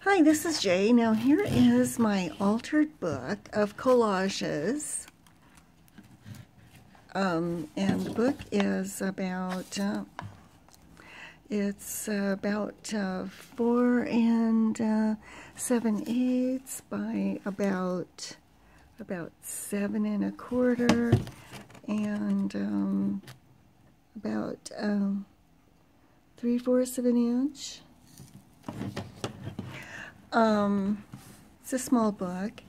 Hi, this is Jay. Now here is my altered book of collages. And the book is about, it's about 4 7/8 by about 7 1/4 and about 3/4 of an inch. It's a small book,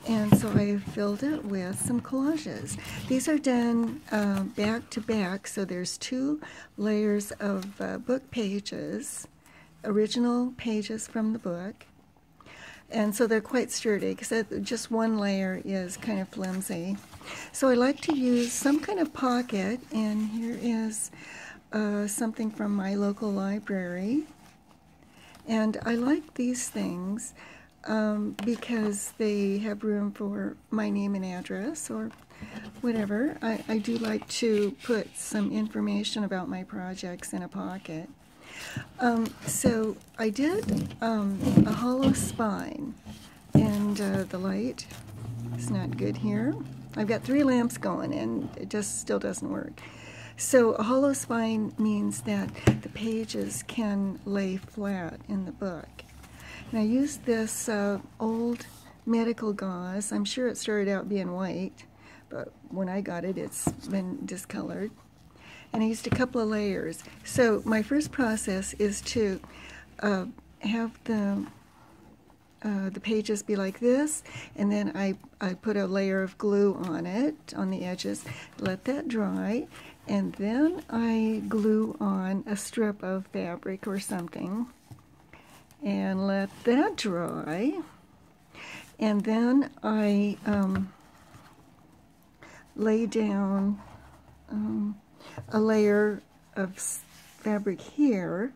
and so I filled it with some collages. These are done back to back, so there's 2 layers of book pages, original pages from the book, and so they're quite sturdy because just one layer is kind of flimsy. So I like to use some kind of pocket, and here is something from my local library. And I like these things because they have room for my name and address or whatever. I do like to put some information about my projects in a pocket. So I did a hollow spine, and the light is not good here. I've got 3 lamps going and it just still doesn't work. So a hollow spine means that the pages can lay flat in the book. And I used this old medical gauze. I'm sure it started out being white, but when I got it, it's been discolored. And I used a couple of layers. So my first process is to have the pages be like this, and then I put a layer of glue on it, on the edges, let that dry, and then I glue on a strip of fabric or something and let that dry, and then I lay down a layer of fabric here,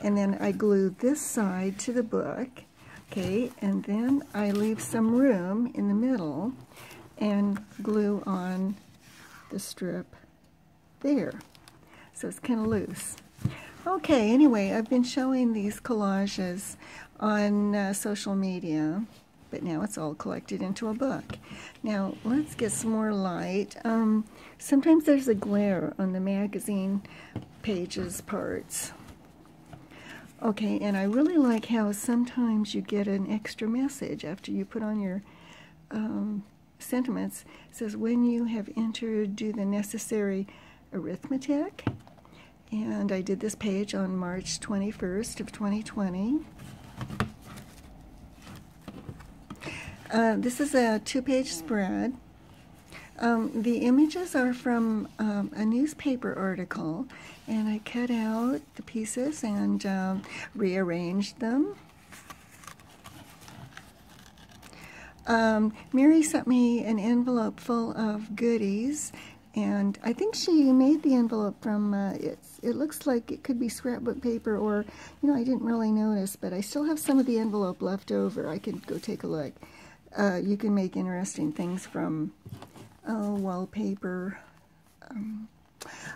and then I glue this side to the book. Okay, and then I leave some room in the middle and glue on the strip there. So it's kind of loose. Okay, anyway, I've been showing these collages on social media, but now it's all collected into a book. Now, let's get some more light. Sometimes there's a glare on the magazine pages parts. Okay, and I really like how sometimes you get an extra message after you put on your sentiments. It says, when you have entered, do the necessary arithmetic. And I did this page on March 21st of 2020. This is a 2-page spread. The images are from a newspaper article, and I cut out the pieces and rearranged them. Mary sent me an envelope full of goodies, and I think she made the envelope from, it looks like it could be scrapbook paper, or, you know, I didn't really notice, but I still have some of the envelope left over. I could go take a look. You can make interesting things from wallpaper.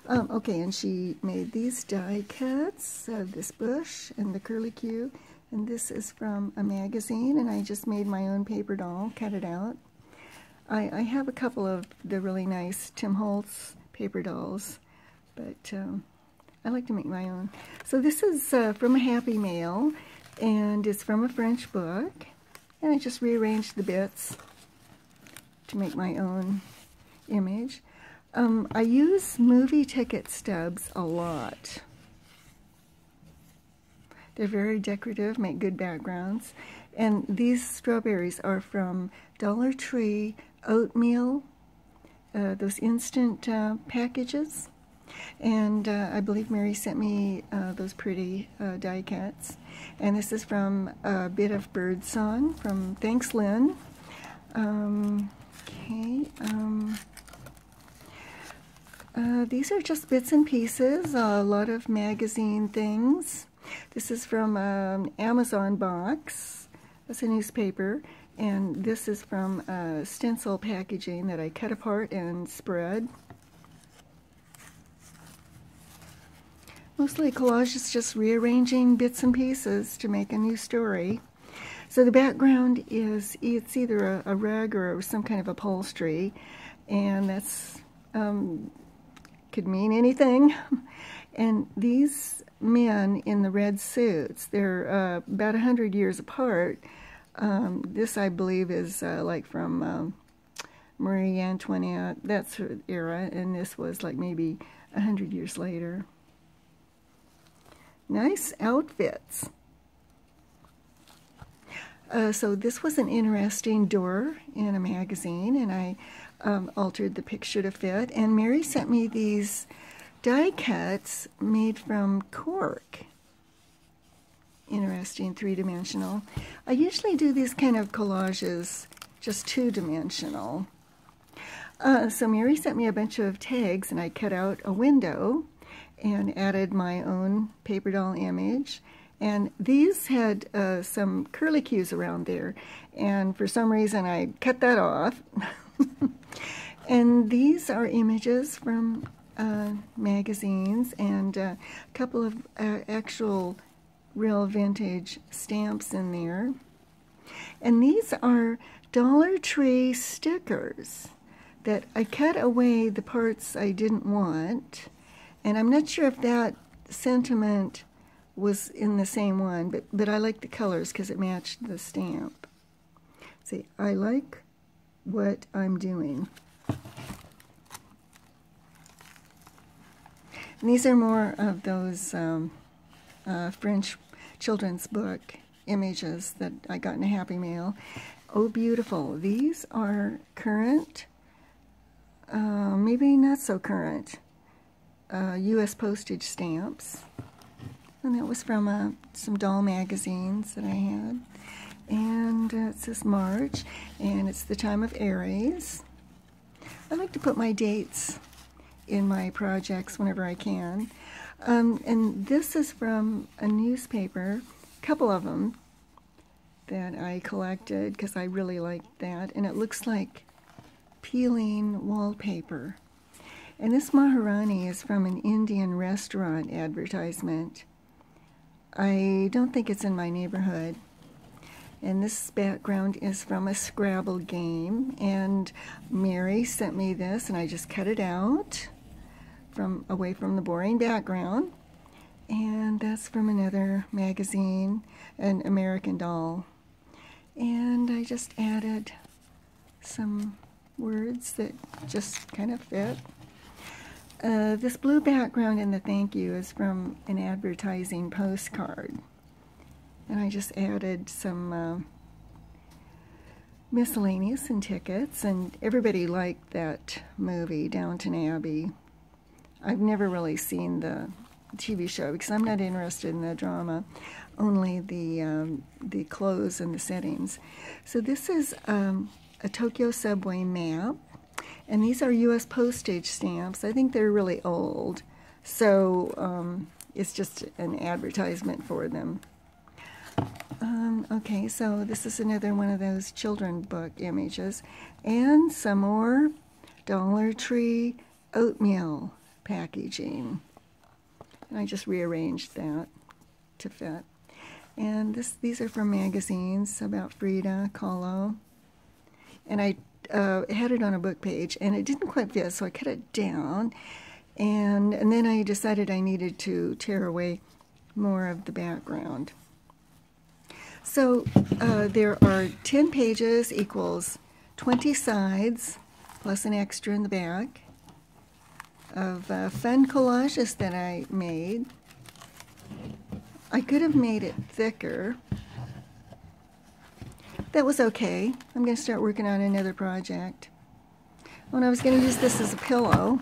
Okay, and she made these die cuts of this bush and the curlicue, and this is from a magazine, and I just made my own paper doll, cut it out. I have a couple of the really nice Tim Holtz paper dolls, but I like to make my own. So this is from a Happy Mail, and it's from a French book, and I just rearranged the bits to make my own image. I use movie ticket stubs a lot. They're very decorative, make good backgrounds. And these strawberries are from Dollar Tree oatmeal, those instant packages. And I believe Mary sent me those pretty die cuts. And this is from a bit of bird song from Thanks Lynn. Okay. These are just bits and pieces, a lot of magazine things. This is from an Amazon box. That's a newspaper. And this is from stencil packaging that I cut apart and spread. Mostly collage is just rearranging bits and pieces to make a new story. So the background is, it's either a rug or some kind of upholstery, and that's could mean anything. And these men in the red suits, they're about 100 years apart. This, I believe, is like from Marie Antoinette, that's her era, and this was like maybe 100 years later. Nice outfits. So this was an interesting door in a magazine, and I altered the picture to fit. And Mary sent me these die cuts made from cork. Interesting, three-dimensional. I usually do these kind of collages just two-dimensional. So Mary sent me a bunch of tags, and I cut out a window and added my own paper doll image. And these had some curlicues around there, and for some reason I cut that off. And these are images from magazines and a couple of actual real vintage stamps in there. And these are Dollar Tree stickers that I cut away the parts I didn't want. And I'm not sure if that sentiment was in the same one, but I like the colors because it matched the stamp. See, I like what I'm doing. And these are more of those French children's book images that I got in a Happy Mail. Oh, beautiful. These are current, maybe not so current, U.S. postage stamps. And that was from some doll magazines that I had. And it says March, and it's the time of Aries. I like to put my dates in my projects whenever I can. And this is from a newspaper, a couple of them that I collected because I really liked that. And it looks like peeling wallpaper. And this Maharani is from an Indian restaurant advertisement. I don't think it's in my neighborhood. And this background is from a Scrabble game. And Mary sent me this, and I just cut it out from away from the boring background. And that's from another magazine, an American Doll. And I just added some words that just kind of fit. This blue background in the thank you is from an advertising postcard. And I just added some miscellaneous and tickets, and everybody liked that movie, Downton Abbey. I've never really seen the TV show because I'm not interested in the drama, only the clothes and the settings. So this is a Tokyo subway map. And these are U.S. postage stamps. I think they're really old, so it's just an advertisement for them. Okay, so this is another one of those children book images. And some more Dollar Tree oatmeal packaging. And I just rearranged that to fit. And these are from magazines about Frida Kahlo. And I had it on a book page, and it didn't quite fit, so I cut it down, and then I decided I needed to tear away more of the background. So there are 10 pages equals 20 sides, plus an extra in the back, of fun collages that I made. I could have made it thicker. That was okay. I'm going to start working on another project. When I was going to use this as a pillow,